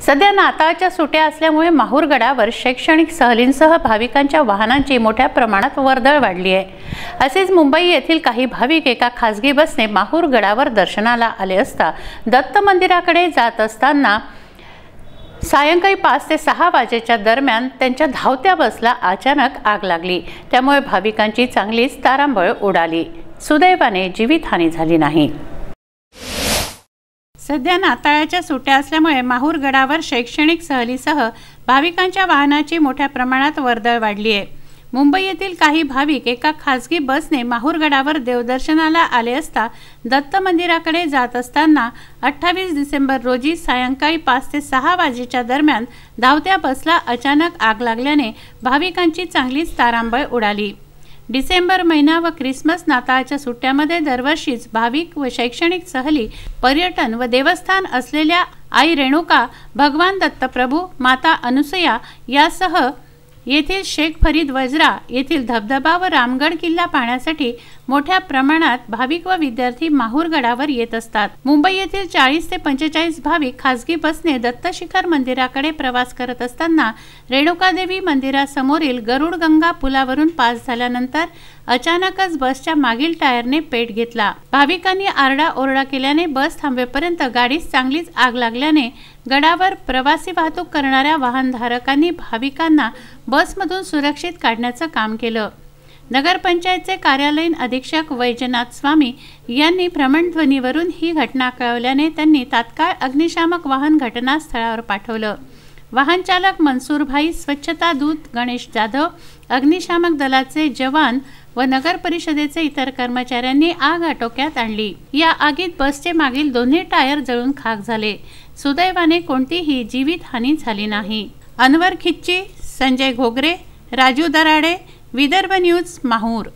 सध्या नाताळच्या सुट्या असल्यामुळे माहूरगडावर शैक्षणिक सहलींसह भाविकांच्या वाहनांची मोठ्या प्रमाणात वर्दळ वाढली आहे। असेच मुंबई येथील काही भाविक एका खासगी बसने माहूरगडावर दर्शनाला आले असता दत्त मंदिराकडे जात असताना सायंकाळी 5 ते 6 वाजेच्या दरम्यान त्यांच्या धावत्या बसला अचानक आग लागली। त्यामुळे भाविकांची चांगलीच तारांबळ उडाली। सुदैवाने जीवितहानी झाली नाही। सध्या नाताळाच्या सुट्या असल्यामुळे माहूरगडावर शैक्षणिक सहलीसह भाविकांच्या वाहनाची मोठ्या प्रमाणात वर्दळ वाढली आहे। मुंबई येथील काही भाविक एका खासगी बसने माहूरगडावर देवदर्शनाला आले असता दत्त मंदिराकडे जात असताना 28 डिसेंबर रोजी सायंकाळी 5 ते 6 वाजेच्या दरम्यान धावत्या बसला अचानक आग लागल्याने भाविकांची चांगलीच तारांबळ उडाली। डिसेंबर महिना व ख्रिसमस नाताळच्या सुट्ट्यामध्ये दरवर्षीच भाविक व शैक्षणिक सहली, पर्यटन व देवस्थान असलेल्या आई रेणुका, भगवान दत्तप्रभू, माता अनुसया यासह येथील शेख फरीद वज्रा येथील धबधबा व रामगड किल्ला पाहण्यासाठी मोठ्या प्रमाणात भाविक व विद्यार्थी माहूरगडावर येत असतात। मुंबई येथील 40 ते 45 भाविक खासगी बसने दत्तशिखर मंदिराकडे प्रवास करत असताना रेणुकादेवी मंदिरासमोरील गरुडगंगा पुलावरून पास झाल्यानंतर अचानकच बसच्या मागील टायरने पेट घेतला। भाविकांनी आरडाओरडा केल्याने बस थांबेपर्यंत गाडीस चांगलीच आग लागल्याने गडावर प्रवासी वाहतूक करणाऱ्या वाहनधारकांनी भाविकांना बसमधून सुरक्षित काढण्याचं काम केलं। नगरपंचायतचे कार्यालयीन अधीक्षक वैजनाथ स्वामी यांनी भ्रमणध्वनीवरून ही घटना कळवल्याने त्यांनी तात्काळ अग्निशामक वाहन घटनास्थळावर पाठवलं। वाहन चालक मनसूर भाई, स्वच्छता दूत गणेश जाधव, अग्निशामक दलाचे जवान व नगर परिषदेचे इतर कर्मचाऱ्यांनी आग आटोक्यात आणली। या आगीत बसचे मागील दोन्ही टायर जळून खाक झाले। सुदैवाने कोणतीही जीवितहानी झाली नाही। अनवर खिच्ची, संजय घोगरे, राजू दराडे, विदर्भ न्यूज, माहूर।